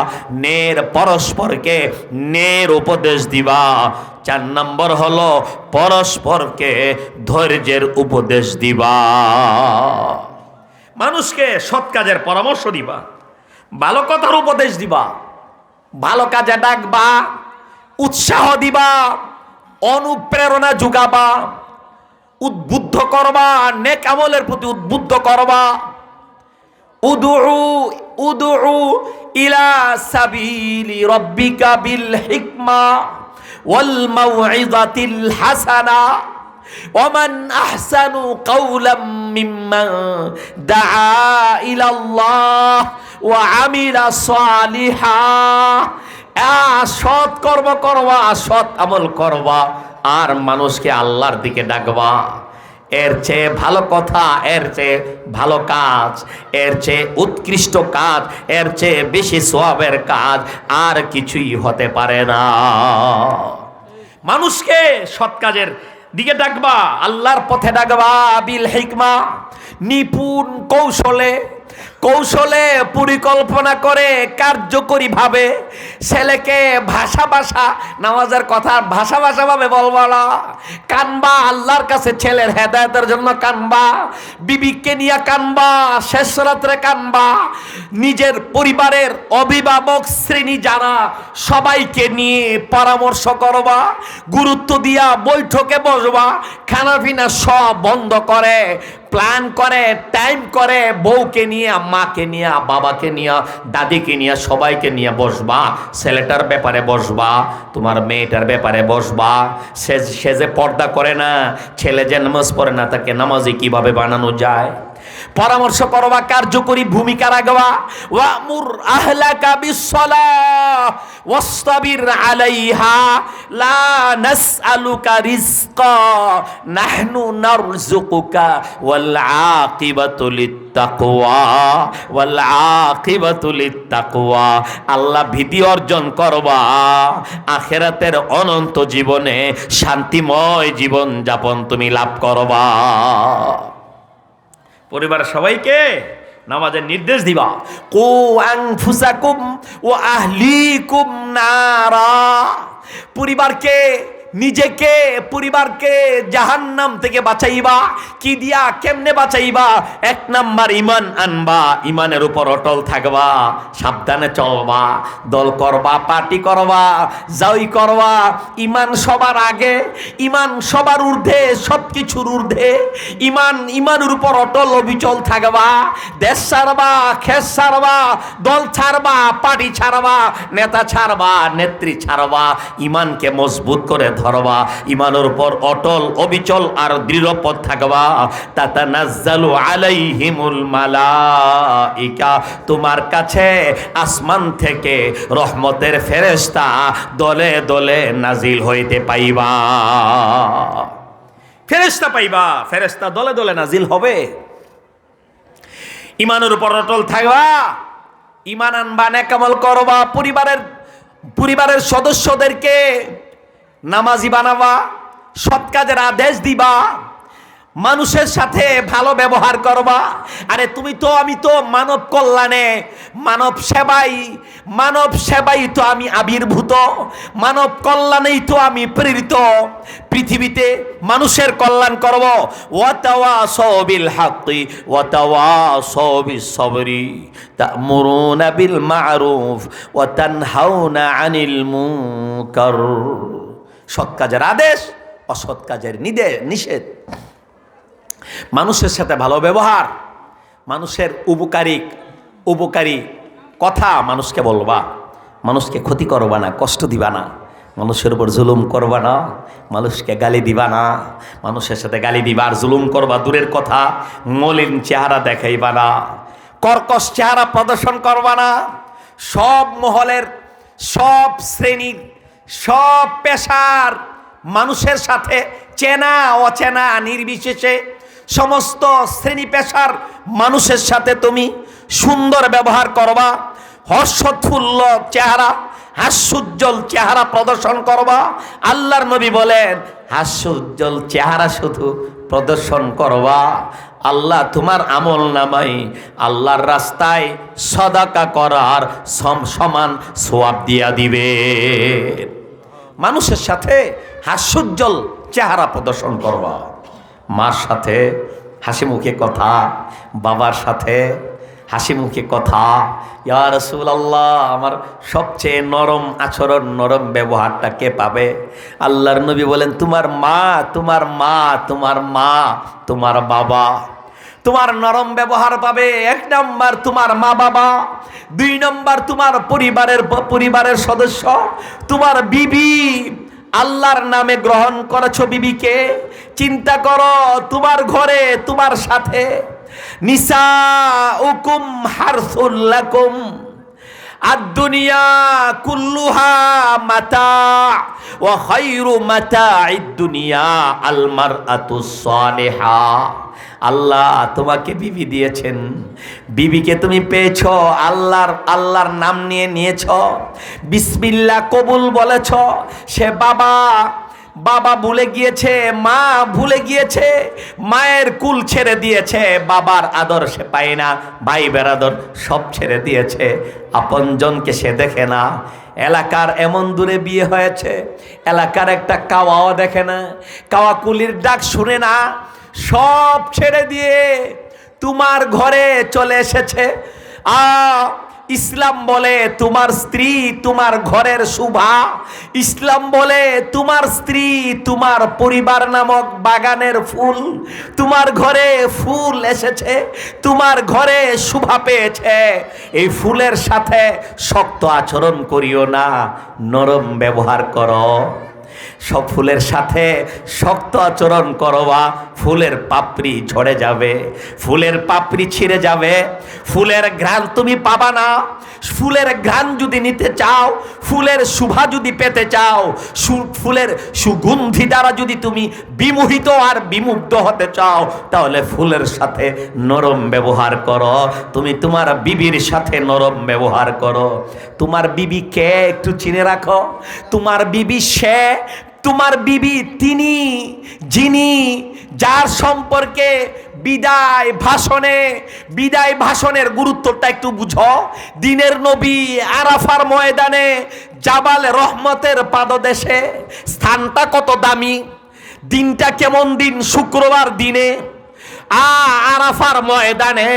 পরস্পরকে ন্যায়ের উপদেশ দিবা। 4 নম্বর হলো পরস্পরকে ধৈর্যের উপদেশ দিবা। মানুষকে সৎ কাজের পরামর্শ দিবা, ভালো কথার উপদেশ দিবা, ভালো কাজে ডাকবা, উৎসাহ দিবা, অনুপ্রেরণা যোগাবা, উদ্বুদ্ধ করবা, নেক আমলের প্রতি উদ্বুদ্ধ করবা। উদউ ইলা সাবিলি রাব্বিকা বিল হিকমা ওয়াল মাউইযাতিল হাসানা ওয়া মান আহসানু কাওলাম মিম্মান দাআ ইলাল্লাহ ওয়া আমিলা সালিহা। সৎ কর্ম করবা, সৎ আমল করবা, আর মানুষকে আল্লাহর দিকে ডাকবা। এর চেয়ে ভালো কথা, এর চেয়ে ভালো কাজ, এর চেয়ে উৎকৃষ্ট কাজ, এর চেয়ে বেশি সওয়াবের কাজ আর কিছুই হতে পারে না। মানুষকে সৎ কাজের দিকে ডাকবা, আল্লাহর পথে ডাকবা। বিল হিকমা, নিপুণ কৌশলে পরিকল্পনা করে কার্যকরী ভাবে। ছেলেকে ভাষা নামাজের কথা ভাষা ভাবে বলবা না। কানবা আল্লাহর কাছে, ছেলের হেদায়েতের জন্য কানবা, বিবিকে নিয়ে কানবা, শেষ রাত্রে কানবা, নিজের পরিবারের অভিভাবক শ্রেণী যারা সবাইকে নিয়ে পরামর্শ করবা, গুরুত্ব দিয়া বৈঠকে বসবা, খানাপিনা সব বন্ধ করে প্ল্যান করে, টাইম করে, বউকে নিয়ে, মাকে নিয়ে, বাবাকে নিয়ে, দাদিকে নিয়ে, সবাইকে নিয়ে বসবা। ছেলেটার ব্যাপারে বসবা, তোমার মেয়েটার ব্যাপারে বসবা। সে যে পর্দা করে না, ছেলে যে নামাজ পড়ে না, তাকে নামাজি কিভাবে বানানো যায় পরামর্শ করবা, কার্যকরী ভূমিকা রাখবা। ওয়ামুর আহলাকা বিসসালাহ ওয়াসতাবির আলাইহা লা নাসআলুকা রিজকা নাহনু নারযুকুকা ওয়াল আকিবাতু লিত্তাকওয়া ওয়াল আকিবাতু লিত্তাকওয়া। আল্লাহ ভীতি অর্জন করবা, আখিরাতের অনন্ত জীবনে শান্তিময় জীবন যাপন তুমি লাভ করবা। পরিবারের সবাইকে নামাজের নির্দেশ দিবা। কু আনফুসাকুম ওয়া আহলিকুম নারা। পরিবারকে নিজেকে পরিবারকে জাহান্নাম থেকে বাঁচাইবা কি দিয়া, কেমনে বাঁচাইবা? 1 নাম্বার ঈমান আনবা, ঈমানের উপর অটল থাকবা, সাবধানে চলবা, দল করবা, পার্টি করবা, জয় করবা। ঈমান সবার আগে, ঈমান সবার ঊর্ধ্বে, সবকিছুর ঊর্ধ্বে। ঈমানের উপর অটল অবিচল থাকবা। দেশ ছাড়বা, খেস ছাড়বা, দল ছাড়বা, পার্টি ছাড়বা, নেতা ছাড়বা, নেত্রী ছাড়বা, ঈমানকে মজবুত করে ধরবা, ঈমানের উপর অটল অবিচল আর দৃঢ়পদ থাকবা। তাতানাজ্জালু আলাইহিমুল মালাইকা, তোমার কাছে আসমান থেকে রহমতের ফেরেশতা দলে দলে নাজিল হইতে পাইবা। ফেরেশতা পাইবা, ফেরেশতা দলে দলে নাজিল হবে। ঈমানের উপর অটল থাকবা, ঈমান আনবা, নেক আমল করবা, পরিবারের সদস্যদেরকে নামাজি বানাবা, সৎ কাজের আদেশ দিবা, মানুষের সাথে ভালো ব্যবহার করবা। আরে তুমি তো, আমি তো মানব কল্যাণে, মানব সেবাই তো আমি আবির্ভূত, মানব কল্যাণেই তো আমি প্রেরিত। পৃথিবীতে মানুষের কল্যাণ করব। ওয়াতাওয়াসাউ বিল হাক্কি ওয়াতাওয়াসাউ বিস সাবরি তা'মুরুনা বিল মা'রুফ ওয়া তানহাউনা আনিল মুনকার। সৎ কাজের আদেশ, অসৎ কাজের নিষেধ। মানুষের সাথে ভালো ব্যবহার, মানুষের উপকারী কথা মানুষকে বলবা, মানুষকে ক্ষতি করবা না, কষ্ট দিবা না, মানুষের উপর জুলুম করবা না, মানুষকে গালি দিবা না। মানুষের সাথে গালি দিবা আর জুলুম করবা দূরের কথা, মলিন চেহারা দেখাইবা না, কর্কশ চেহারা প্রদর্শন করবা না। সব মহলের, সব শ্রেণীর, সব পেশার মানুষের সাথে, চেনা অচেনা নির্বিশেষে সমস্ত শ্রেণী পেশার মানুষের সাথে তুমি সুন্দর ব্যবহার করবা। হর্ষোৎফুল্ল চেহারা, হাস্যোজ্জ্বল চেহারা প্রদর্শন করবা। আল্লাহর নবী বলেন, হাস্যোজ্জ্বল চেহারা শুধু প্রদর্শন করবা, আল্লাহ তোমার আমল নামাই আল্লাহর রাস্তায় সদাকা করার সমান সওয়াব দিয়া দিবে। মানুষের সাথে হাস্যোজ্জ্বল চেহারা প্রদর্শন করবা। মার সাথে হাসি মুখে কথা, বাবার সাথে হাসি মুখে কথা। ইয়া রাসূলুল্লাহ, আমার সবচেয়ে নরম আচরণ, নরম ব্যবহারটা কে পাবে? আল্লাহর নবী বলেন, তোমার মা, তোমার মা, তোমার মা, তোমার বাবা। তোমার নরম ব্যবহার পাবে 1 নাম্বার তোমার মা বাবা, 2 নাম্বার তোমার পরিবারের সদস্য, তোমার বিবি। আল্লাহর নামে গ্রহণ করেছো বিবিকে, চিন্তা করো তোমার ঘরে, তোমার সাথে। নিসাউকুম হারসুল লাকুম আদ-দুনিয়া কুল্লুহা মাতা ওয়া খায়রু মাতা'id দুনিয়া আল মারআতুস সালিহা। আল্লাহ তোমাকে বিবি দিয়েছেন, বিবিকে তুমি পেয়েছ, আল্লাহর নাম নিয়েছ, বিসমিল্লাহ কবুল বলেছ। সে বাবা ভুলে গিয়েছে, মা ভুলে গিয়েছে, মায়ের কুল ছেড়ে দিয়েছে, বাবার আদর সে পায় না, ভাই বেরাদর সব ছেড়ে দিয়েছে, আপনজনকে সে দেখে না। এলাকার এমন দূরে বিয়ে হয়েছে, এলাকার একটা কাওয়াও দেখে না, কাওয়া কুলির ডাক শুনে না, সব ছেড়ে দিয়ে তোমার ঘরে চলে এসেছে। ইসলাম বলে তোমার স্ত্রী তোমার ঘরের শোভা, ইসলাম বলে তোমার স্ত্রী তোমার পরিবার নামক বাগানের ফুল। তোমার ঘরে ফুল এসেছে, তোমার ঘরে শোভা পেয়েছে, এই ফুলের সাথে শক্ত আচরণ করিও না, নরম ব্যবহার করো। সব ফুলের সাথে শক্ত আচরণ করবা, ফুলের পাপড়ি ঝরে যাবে, ফুলের পাপড়ি ছিঁড়ে যাবে, ফুলের ঘ্রাণ তুমি পাবা না। ফুলের ঘ্রাণ যদি নিতে চাও, ফুলের শোভা যদি পেতে চাও, ফুলের সুগন্ধি দ্বারা যদি তুমি বিমোহিত আর বিমুগ্ধ হতে চাও, তাহলে ফুলের সাথে নরম ব্যবহার করো। তুমি তোমার বিবির সাথে নরম ব্যবহার করো। তোমার বিবিকে একটু চিনে রাখো। তোমার বিবি সে, তোমার বিবি তিনি যিনি, যার সম্পর্কে বিদায় ভাষণের গুরুত্বটা একটু বুঝো। দিনের নবী আরাফার ময়দানে জাবালে রহমতের পাদদেশে, স্থানটা কত দামি, দিনটা কেমন দিন, শুক্রবার দিনে আরাফার ময়দানে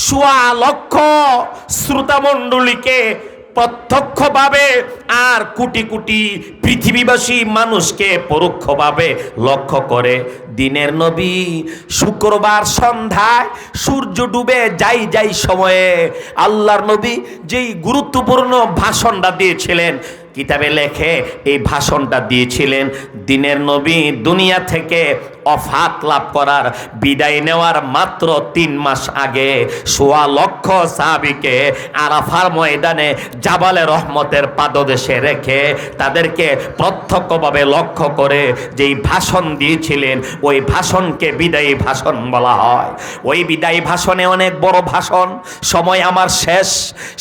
সোয়া লক্ষ শ্রোতামণ্ডলীকে প্রত্যক্ষভাবে আর কোটি কোটি পৃথিবীবাসী মানুষকে পরোক্ষভাবে লক্ষ্য করে দিনের নবী শুক্রবার সন্ধ্যায় সূর্য ডুবে যাই সময়ে আল্লাহর নবী যেই গুরুত্বপূর্ণ ভাষণটা দিয়েছিলেন, কিতাবে লেখে এই ভাষণটা দিয়েছিলেন দিনের নবী দুনিয়া থেকে অফাত লাভ করার, বিদায় নেওয়ার মাত্র 3 মাস আগে সোয়া লক্ষ সাহাবীকে আরাফার ময়দানে জাবালে রহমতের পাদদেশে রেখে তাদেরকে প্রত্যক্ষভাবে লক্ষ্য করে যেই ভাষণ দিয়েছিলেন, ওই ভাষণকে বিদায়ী ভাষণ বলা হয়। ওই বিদায়ী ভাষণে অনেক বড় ভাষণ, সময় আমার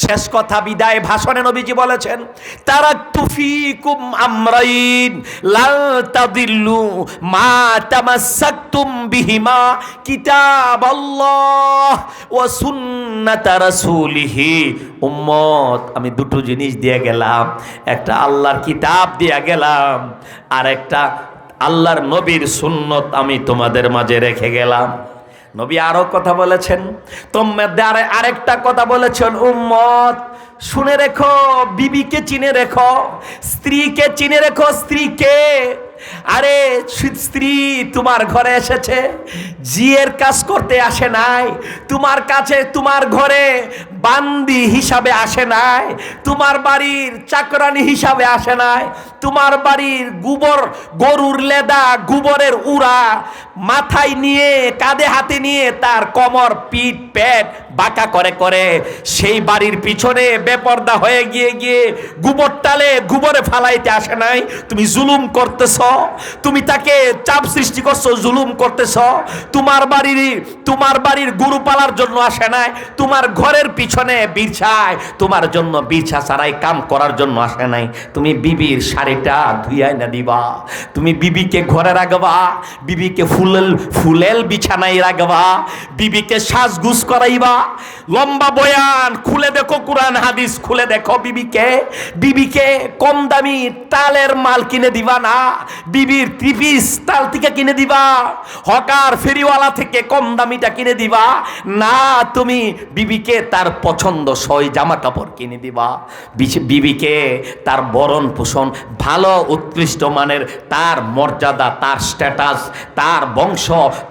শেষ কথা। বিদায় ভাষণে নবীজি বলেছেন, তারাকতু ফীকুম আমরাইন লা তাদিল্লু মা তামাসসাকতুম বিহিমা কিতাবাল্লাহ ওয়া সুন্নাতা রাসূলিহি। উম্মত, আমি দুটো জিনিস দিয়ে গেলাম, একটা আল্লাহর কিতাব দিয়ে গেলাম, আর একটা আল্লাহর নবীর সুন্নত আমি তোমাদের মাঝে রেখে গেলাম। নবী আরো কথা বলেছেন, তোমাদের আরেকটা কথা বলেছেন, উম্মত শুনে রেখো, বিবিকে চিনে রেখো, স্ত্রীকে চিনে রেখো। স্ত্রীকে, আরে স্ত্রী তোমার ঘরে এসেছে, জিয়ের কাজ করতে আসে নাই, তোমার কাছে তোমার ঘরে বান্দি হিসাবে আসে নাই, তোমার বাড়ির চাকরানি হিসাবে আসে নাই, তোমার বাড়ির গরুর লেদা গোবরের উড়া মাথায় নিয়ে কাঁধে হাতে নিয়ে তার কোমর পিঠ পেট বাঁকা করে সেই বাড়ির পিছনে বেপর্দা হয়ে গিয়ে গোবর টালে গোবরে ফালাইতে আসে নাই। তুমি জুলুম করতেছ, তুমি তাকে চাপ সৃষ্টি করছো, জুলুম করতেছ। তোমার বাড়ির গরু পালার জন্য আসে নাই, তোমার ঘরের পিছনে বিছায় তোমার জন্য বিছা ছাড়াই কাম করার জন্য আসে নাই। তুমি বিবির শাড়িটা ধুইয়াই না দিবা, তুমি বিবিকে ঘরে রাখবা, বিবিকে ফুলেল বিছানায় রাখবা, বিবিকে সাজগুজ করাইবা। লম্বা বয়ান খুলে দেখো, কুরআন হাদিস খুলে দেখো। বিবিকে কম দামি তালের মাল কিনে দিবা না, বিবির 3 পিস তাল থেকে কিনে দিবা, হকার ফেরিওয়ালা থেকে কম দামিটা কিনে দিবা না। তুমি বিবিকে তার পছন্দসই জামা কাপড় কিনে দিবা, বিবিকে তার বরণ পোষণ ভালো উৎকৃষ্ট মানের, তার মর্যাদা, তার স্ট্যাটাস, তার বংশ,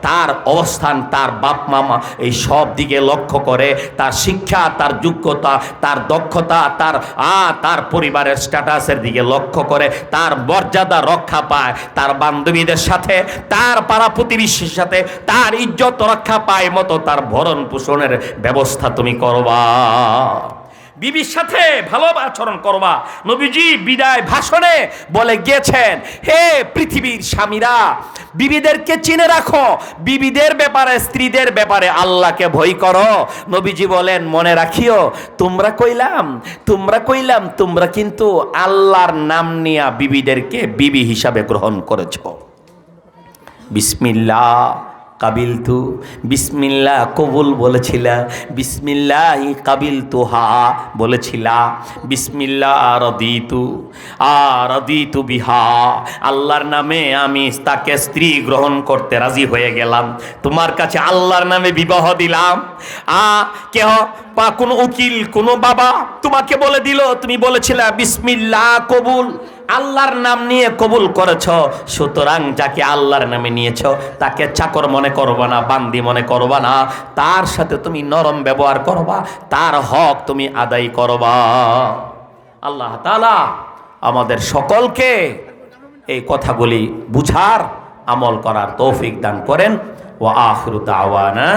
তার অবস্থান, তার বাপ মামা, এই সব দিকে লক্ষ্য করে, তার শিক্ষা, তার যোগ্যতা, তার দক্ষতা, তার পরিবারের স্ট্যাটাসের দিকে লক্ষ্য করে তার মর্যাদা রক্ষা পায়, তার বান্ধবীদের সাথে, তার পাড়া প্রতিবেশীর সাথে তার ইজ্জত রক্ষা পায় মতো তার ভরণ পোষণের ব্যবস্থা তুমি করবা, বিবির সাথে ভালো আচরণ করবা। নবীজি বিদায় ভাষণে বলে গিয়েছেন, হে পৃথিবীর স্বামীরা, বিবিদেরকে চিনে রাখো, বিবিদের ব্যাপারে, স্ত্রীদের ব্যাপারে আল্লাহকে ভয় করো। নবীজি বলেন, মনে রাখিও, তোমরা কইলাম তোমরা কিন্তু আল্লাহর নাম নিয়া বিবিদেরকে বিবি হিসাবে গ্রহণ করেছো। বিসমিল্লাহ কাবিলতু, বিসমিল্লাহ কবুল বলেছিলা, বিসমিল্লাহ কাবিলতুহা বলেছিলা, বিসমিল্লাহ রাদিতু বিহা, আল্লাহর নামে আমি তাকে স্ত্রী গ্রহণ করতে রাজি হয়ে গেলাম। তোমার কাছে আল্লাহর নামে বিবাহ দিলাম। কেহ বা কোনো উকিল, কোনো বাবা তোমাকে বলে দিল, তুমি বলেছিলা বিসমিল্লাহ কবুল, আল্লাহর নাম নিয়ে কবুল করেছ, সুতরাং যাকে আল্লাহর নামে নিয়েছ তাকে চাকর মনে করবা না, বান্দি মনে করবা না, তার সাথে তুমি নরম ব্যবহার করবা, তার হক তুমি আদায় করবা। আল্লাহ তাআলা আমাদের সকলকে এই কথাগুলি বুঝার, আমল করার তৌফিক দান করেন। ওয়া আখিরু দাওয়ানা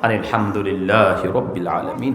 আলহামদুলিল্লাহি রাব্বিল আলামিন।